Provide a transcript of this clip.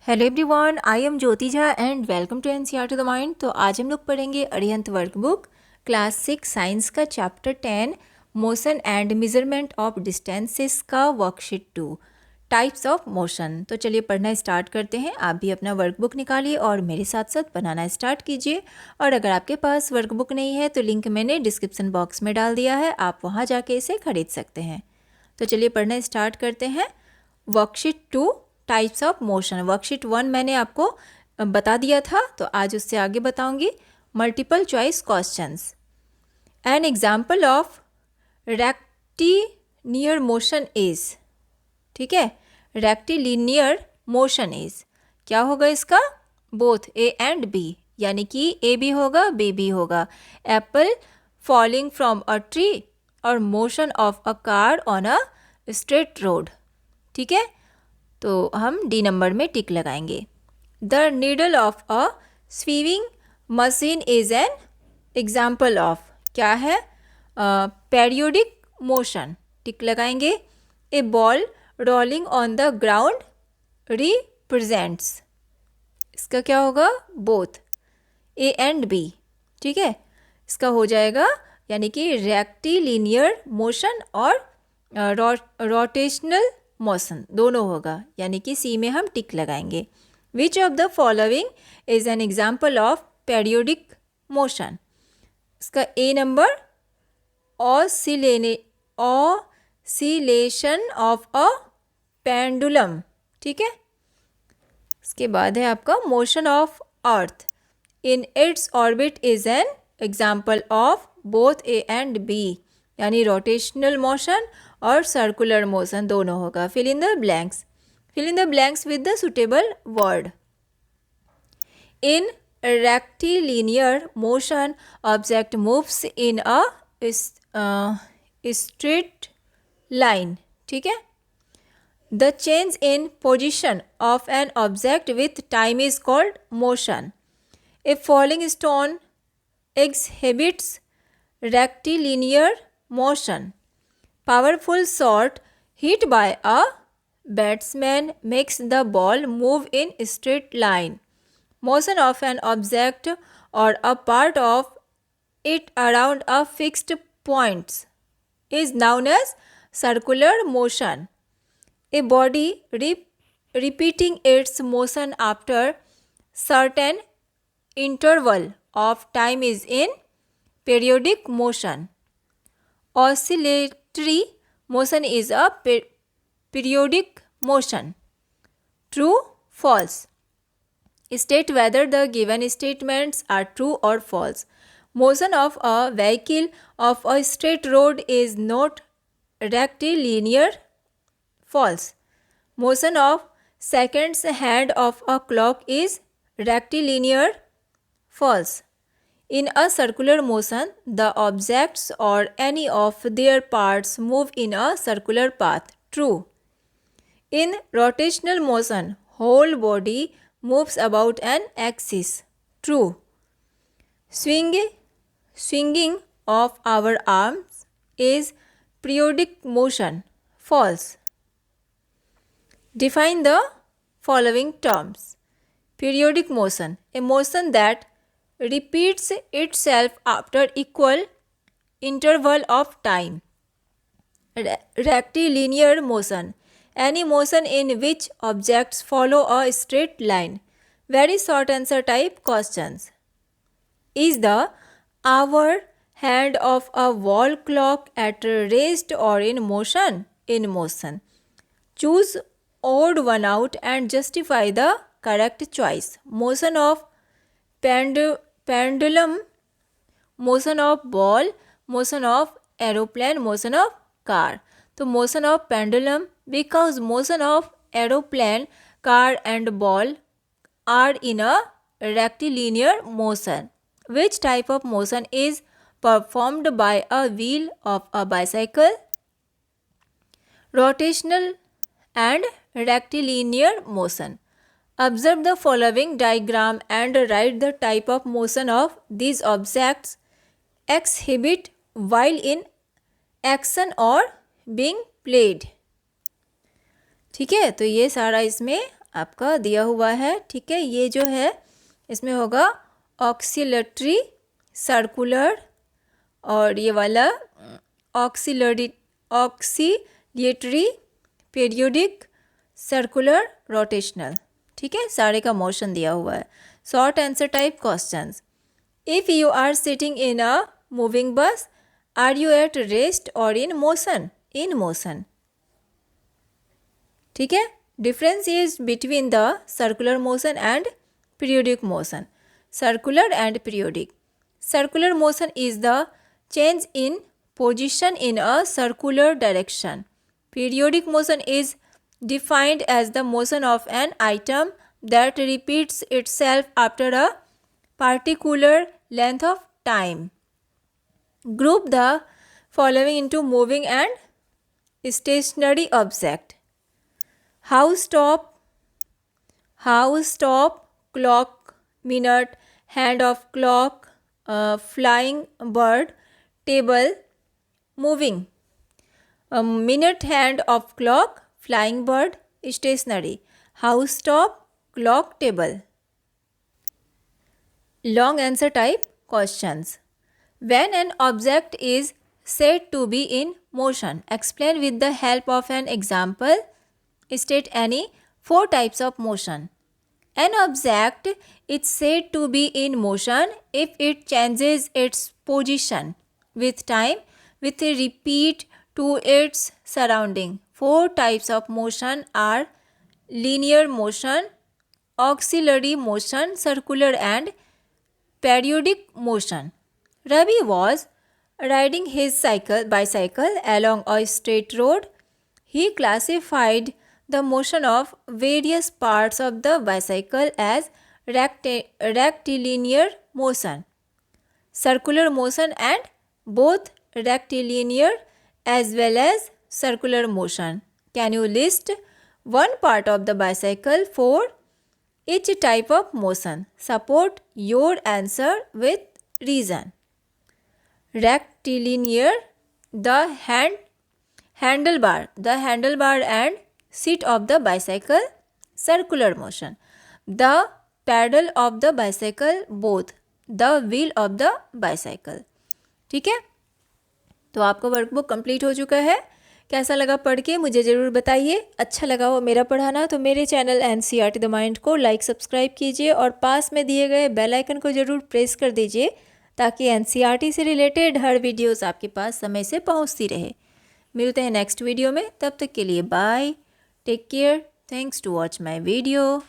Hello everyone, I am Jyoti Jha and welcome to NCERT the mind. तो आज हम लोग पढ़ेंगे अरिहंत वर्कबुक क्लास 6 साइंस का chapter 10 motion and measurement of distances का वर्कशीट 2 टाइप्स ऑफ मोशन। तो चलिए पढ़ना स्टार्ट करते हैं। आप भी अपना वर्कबुक निकालिए और मेरे साथ साथ बनाना स्टार्ट कीजिए। और अगर आपके पास वर्कबुक नहीं है तो लिंक मैंने डिस्क्रिप्शन बॉक्स में डाल दिया है, आप वहाँ जाके इसे खरीद सकते हैं। तो चलिए पढ़ना स्टार्ट करते हैं। Worksheet 2 types of motion. Worksheet 1 मैंने आपको बता दिया था, तो आज उससे आगे बताऊंगी। Multiple choice questions. N example of rectilinear motion is, ठीक है, रेक्टिलिनियर मोशन इज क्या होगा इसका? बोथ ए एंड बी, यानी कि ए भी होगा बी भी होगा। Apple falling from a tree और motion of a car on a straight road. ठीक है, तो हम डी नंबर में टिक लगाएंगे। The needle of a sewing machine is an example of, क्या है? पेरियोडिक मोशन, टिक लगाएंगे। A ball rolling on the ground represents, इसका क्या होगा? Both A and B. ठीक है, इसका हो जाएगा यानी कि रेक्टिलिनियर मोशन और रोटेशनल मोशन दोनों होगा, यानी कि सी में हम टिक लगाएंगे। Which of the following is an example of periodic motion? इसका A number, oscillation of a pendulum. ठीक है, इसके बाद है आपका motion of earth in its orbit is an example of both A and B, यानी rotational motion और circular motion दोनों होगा। Fill in the blanks, fill in the blanks with the suitable word. In rectilinear motion object moves in a straight line. ठीक है, the change in position of an object with time is called motion. A falling stone exhibits rectilinear motion. Powerful shot hit by a batsman makes the ball move in straight line. Motion of an object or a part of it around a fixed point is known as circular motion. A body repeating its motion after certain interval of time is in periodic motion. Oscillatory motion is a periodic motion. True, false. State whether the given statements are true or false. Motion of a vehicle of a straight road is not rectilinear. False. Motion of seconds hand of a clock is rectilinear. False. In a circular motion, the objects or any of their parts move in a circular path. True. In rotational motion, whole body moves about an axis. True. Swinging of our arms is periodic motion. False. Define the following terms. Periodic motion, a motion that repeats itself after equal interval of time. Rectilinear motion, any motion in which objects follow a straight line. Very short answer type questions. Is the hour hand of a wall clock at rest or in motion? In motion. Choose odd one out and justify the correct choice. Motion of pendulum, motion of ball, motion of aeroplane, motion of car. तो motion of pendulum because motion of aeroplane, car and ball are in a rectilinear motion. Which type of motion is performed by a wheel of a bicycle? Rotational and rectilinear motion. Observe the following diagram and write the type of motion of these objects exhibit while in action or being played. ठीक है, तो ये सारा इसमें आपका दिया हुआ है, ठीक है। ये जो है इसमें होगा ऑक्सीलटरी, सर्कुलर, और ये वाला ऑक्सीलटरी, पीरियोडिक, सर्कुलर, रोटेशनल, ठीक है। सारे का मोशन दिया हुआ है। Short answer type questions. If you are sitting in a moving bus, are you at rest or in motion? In motion, ठीक है। Difference is between the circular motion and periodic motion. Circular and periodic. Circular motion is the change in position in a circular direction. Periodic motion is defined as the motion of an item that repeats itself after a particular length of time. Group the following into moving and stationary object. House top, clock, minute, hand of clock, flying bird, table, moving. Minute, hand of clock, flying bird, stationary. House top, clock, table. Long answer type questions. When an object is said to be in motion, explain with the help of an example. State any 4 types of motion. An object is said to be in motion if it changes its position with time with a repeat to its surrounding. 4 types of motion are linear motion, auxiliary motion, circular and periodic motion. Ravi was riding his bicycle along a straight road. He classified the motion of various parts of the bicycle as rectilinear motion, circular motion, and both rectilinear as well as circular motion. Can you list one part of the bicycle for each type of motion? Support your answer with reason. Rectilinear, the handlebar and seat of the bicycle, circular motion. The pedal of the bicycle, both. The wheel of the bicycle. ठीक है, तो आपका workbook complete हो चुका है। कैसा लगा पढ़ के मुझे ज़रूर बताइए। अच्छा लगा हो मेरा पढ़ाना तो मेरे चैनल NCERT द माइंड को लाइक सब्सक्राइब कीजिए और पास में दिए गए बेल आइकन को ज़रूर प्रेस कर दीजिए ताकि NCERT से रिलेटेड हर वीडियोस आपके पास समय से पहुंचती रहे। मिलते हैं नेक्स्ट वीडियो में, तब तक के लिए bye, take care, thanks to watch my video.